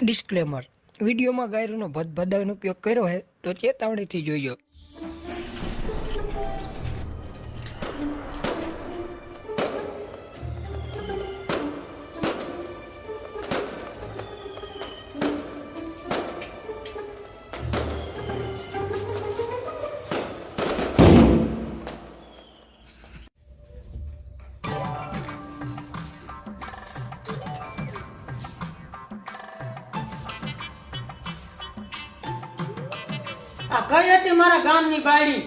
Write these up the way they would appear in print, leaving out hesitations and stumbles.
Disclaimer વિડીયોમાં ગાયરોનો ભદભદાનો ઉપયોગ કર્યો છે તો ચેતવણીથી જોઈજો। આ કઈ હતી મારા ગામની બાયડી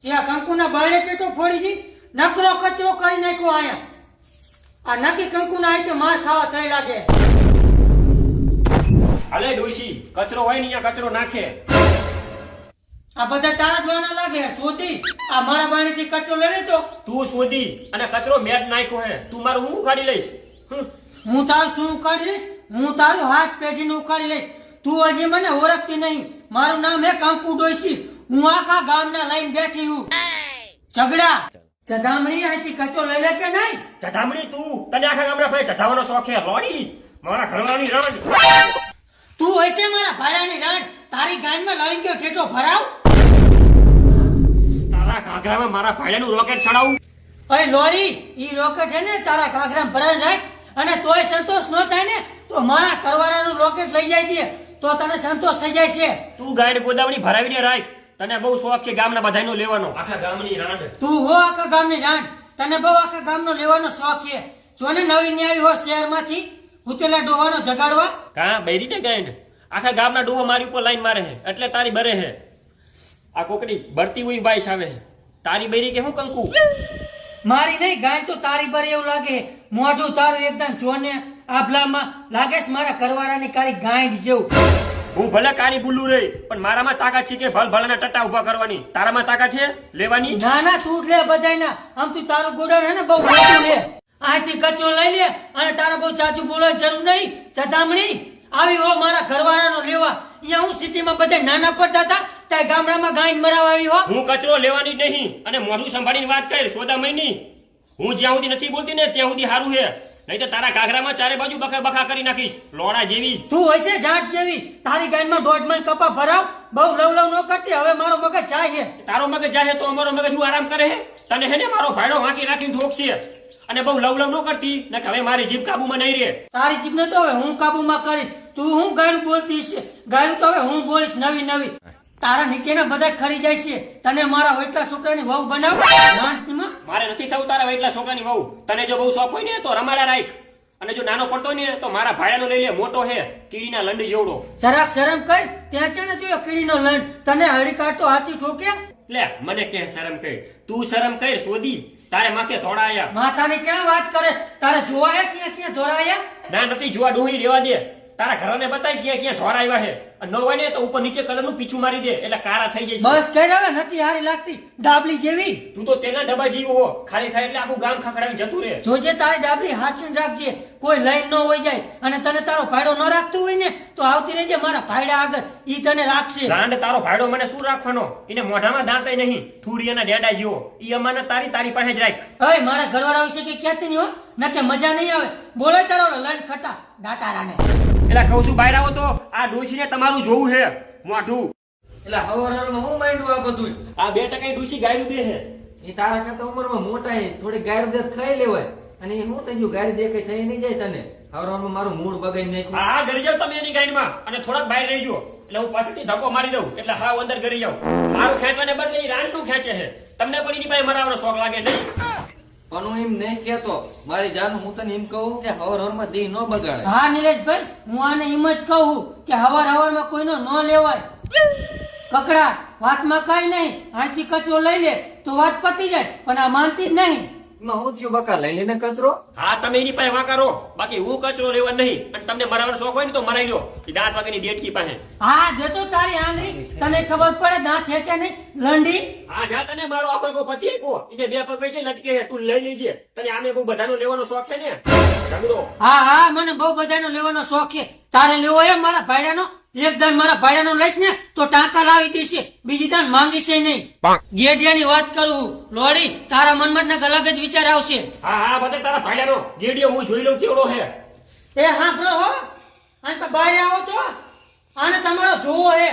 જે આ કંકુના બાયડે ટેટો ફોડી દી નકરો કચરો કરી નાખ્યો આયા આ નકી કંકુના આઈ માર ખાવા થઈ લાગે। અલે ડોશી કચરો હોય ને અહીંયા કચરો નાખે। આ બધા તારા જોવાના લાગે શોધી આ મારા બાયડીથી કચરો લઈ લેતો તું શોધી અને કચરો મેટ નાખ્યો હે તું મારું હું ઉખાડી લઈશ। હું તારું શું ઉખાડી લઈશ હું તારું હાથ પેઢીનું ઉખાડી લઈશ તું હજી મને ઓળખતી નહીં। મારું નામ હે કંકુ ડોશી હું આખા ગામના લઈને બેઠી હું ઝઘડા ચધામણી આથી કચરો લઈ લે કે નહીં ચધામણી તું તને આખા ગામના ભાઈ ચધાવવાનો શોખ હે લોડી મારા ઘરવાળાની રાજ તું હશે મારા ભાડાની રાજ તારી ગામમાં લઈને ગયો ઠેઠો ભરાવ તારા ઘાઘરામાં મારા ભાઈનું રોકેટ ચડાવું। અરે લોરી ઈ રોકેટ હે ને તારા ઘાઘરામાં ભરાઈને રાખ અને તોય સંતોષ ન થાય ને તો મારા કરવાળાનું રોકેટ લઈ જાય છે તો તને સંતોષ થઈ જાય છે। તું ગાયને ગોદાવણી ભરાવીને રાખ તને બહુ શોખ છે ગામના બધાયનો લેવાનો આખા ગામની રાંડ તું હો આખા ગામની રાંડ તને બહુ આખા ગામનો લેવાનો શોખ છે જોને નવી ન્યાય હો શહેરમાંથી ઉતેલા ડોવાનો જગાડવા કા બૈરીને ગાયને આખા ગામના ડોહો મારી ઉપર લાઈન મારે હે એટલે તારી બરે હે આ કોકડી બરતી હુઈ બાઈશ આવે હે તારી બૈરી કે હું કંકુ મારી નહીં ગાય તો તારી બર એવું લાગે મોઢું તારું એકદમ જોને આભલામાં લાગે મારા કરવાળાની કાળી ગાંઠ જેવું। હું ભલે કાળી બુલ્લું રે પણ મારામાં તાકાત છે કે ભલ ભલાના ટટા ઉભા કરવાની તારામાં તાકાત છે લેવાની ના ના તું લે બધાયના આમ તું તારું ગોડાઉન હે ને બહુ મોટું લે આથી કચરો લઈ લે અને તારા બહુ ચાચું બોલવાની જરૂર નહીં ચટામણી આવી હો મારા ઘરવાળાનો લેવા અહીંયા હું સિટીમાં બધા નાના પડતા હતા ત્યાં ગામડામાં ગાય મરાવા આવી હો હું કચરો લેવાની જ નહીં અને મોઢું સંભાળીને વાત કર સોદા મહિની હું જ્યાં સુધી નથી બોલતી ને ત્યાં સુધી સારું છે નહીં તો તારા ઘાઘરામાં ચારે બાજુ બખા બખા કરી નાખીશ લોડા જેવી તું હશે ઝાડ જેવી તારી ગાયમાં દોઢ મણ કપા ભરાવ બહુ લવ ન કરતી હવે મારો મગજ જાય તારો મગજ જાય તો અમારો મગજ હું આરામ કરે હે તને હે ને મારો ભાડો વાંકી રાખીને ઠોકશે અને બહુ લવ ન કરતી ને હવે મારી જીભ કાબુમાં નહીં રહે તારી જીભને તો હવે હું કાબુમાં કરીશ તું હું ગાયરું બોલતી છે ગાયરું તો હવે હું બોલીશ નવી નવી તારા નીચેના બધા ખરી જાય છે તને મારા વૈટલા છોકરાની વહુ બનાવ મારે નથી થવું તારા વૈટલા છોકરાની વહુ તને જો બહુ શોખ હોય ને તો રમાડા રાખ અને જો નાનો પડતો ને તો મારા ભાયાનો લઈ લે મોટો હે કીડીના લંડી જેવડો જરાક શરમ કર ત્યાં છે ને જોયો કીડીનો લંડ તને હળી કાઢતો હાથી ઠોકે લે મને કે શરમ કર તું શરમ કર સોદી તારે માથે ધોળા આયા માથાની ચા વાત કરે તારે જોવાયા ક્યાં ક્યાં ધોરાયા ના નથી જોવા ડોહી રેવા દે તારા ઘરને બતાય ક્યાં ક્યાં ધોરા આવ્યા હે ન હોય ને તો ઉપર નીચે કલરનું પીછું મારી દે એટલે કાળા થઈ જાય બસ કઈ હવે નથી હારી લાગતી ડાબલી જેવી તું તો તેના ડબ્બા જેવું હો ખાલી થાય એટલે આખું ગામ ખખડાવી જતું રહે જોજે તારી ડાબલી હાચવીને રાખજે કોઈ લઈને ન હોય જાય અને તને તારો ભાઈડો ન રાખતો હોય ને તો આવતી રહેજે મારા ભાઈડા આગળ ઈ તને રાખશે ગાંડ તારો ભાઈડો મને શું રાખવાનો એને મોઢામાં દાંતય નહીં થુરિયાના ડેડા જેવો ઈ અમાનત તારી પાસે જ રાખ અય મારા ઘરવાળા વિશે કે કહેતી નહીં હો નકે મજા નહીં આવે બોલે તારો લંડ ખટા ડાટારાને એટલે કહું છું બહાર આવો તો આ ડોશીને તમારું જોવું છે મોઢું એટલે હવારમાં હું માંડ્યું આ બધું આ 2% ડોશી ગાયરું દે છે એ તારા કરતા ઉંમરમાં મોટા હે થોડી ગાયર દે ખાઈ લેવાય અને એ હું થઈ ગયું ગાયર દે કઈ થઈ નહીં જાય તને હવારમાં મારું મૂડ બગાડી નાખ્યું આ ઘરી જાવ તમે એની ગાયરમાં અને થોડાક બહાર રહીજો એટલે હું પાછળથી ધક્કો મારી દઉં એટલે હાવ અંદર ઘરી જાવ મારું ખેંચવાને બદલે ઈ રાંડનું ખેંચે છે તમને પણ એની પાસે મરાવાનો શોખ લાગે નહીં પણ હું એમ નહીં કેતો મારી જાન હું તને એમ કહું કે હવારમાં દી ન બગાડે હા નિલેશભાઈ હું આને એમ જ કહું કે હવારમાં કોઈનો ન લેવાય કકડા વાતમાં કઈ નહીં આથી કચરો લઈ લે તો વાત પતી જાય પણ આ માનતી જ નહીં એમાં હું થયું બકા લઈ લઈને કચરો હા તમે એની પાસે વાંકારો બાકી હું કચરો લેવા નહીં અને તમને મરાવાનો શોખ હોય ને તો મરાઈ લો એ દાંત વાગેની દેડકી પાસે હા દેતો તારી આંગળી તને ખબર પડે દાંત છે કે નહીં લંડી હા જા તને મારો આખો કો પતિ આપ્યો એ બે પગ છે લટકે છે તું લઈ લેજે તને આમે બહુ બધાનો લેવાનો શોખ છે ને ઝઘડો હા મને બહુ બધાનો લેવાનો શોખ છે તારે લેવો એમ મારા ભાઈડાનો એક દાન મારા ભાઈડાનો લઈશ ને તો ટાંકા લાવી દેશે બીજી દાન માંગીશ નહીં ગેડિયાની વાત કરું લોડી તારા મનમાં ને અલગ જ વિચાર આવશે હા બધા તારા ભાઈડાનો ગેડિયો હું જોઈ લઉં કેવડો હે એ હા બ્રો હો અને તો બહાર આવો તો આને તમારો જોવો હે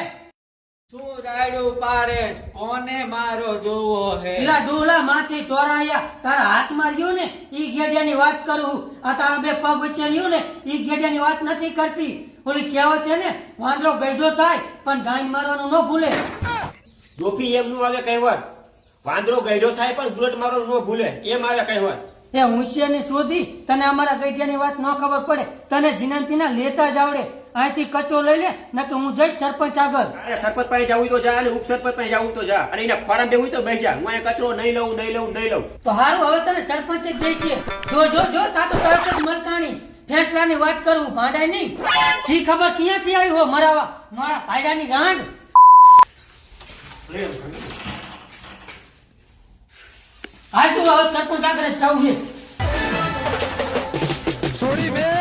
શું રાયડું પાડેસ કોને મારો જોવો હે પેલા ડોલા માંથી ચોરાયા તારા હાથમાં રહ્યું ને ઈ ગેડિયાની વાત કરું આ તારા બે પગ વચ્ચે રહ્યું ને ઈ ગેડિયાની વાત નથી કરતી ઓલી કહેવત છે ને વાંદરો ગઈઢો થાય પણ ગાય મારવાનું ન ભૂલે ડોફી એમનું આવે કહેવત વાંદરો ગઈઢો થાય પણ બુલેટ મારવાનું ન ભૂલે એમ આવે કહેવત એ હોશિયારની શોધી તને અમારા ગઈઢિયાની વાત ન ખબર પડે તને જીનંતીના લેતા જ આવડે અહીંથી કચો લઈ લે નકે હું જઈશ સરપંચ આગળ અરે સરપંચ પાસે જવું તો જા અને ઉપસરપંચ પાસે જવું તો જા અને એના ખોરામ બેવું તો બેસી જા હું અહીંયા કચરો નહીં લઉં તો હારું હવે તને સરપંચ જ જઈશે જો તા તો તરત જ મરકાણી ફેસલાની વાત કરું ભાંડાય નહીં જી ખબર ક્યાંથી આવી હો મરાવા મારા ભાઈડાની રાંડ હાલ તું હવે સરપંચ આગળ જ જવું છે સોડી બે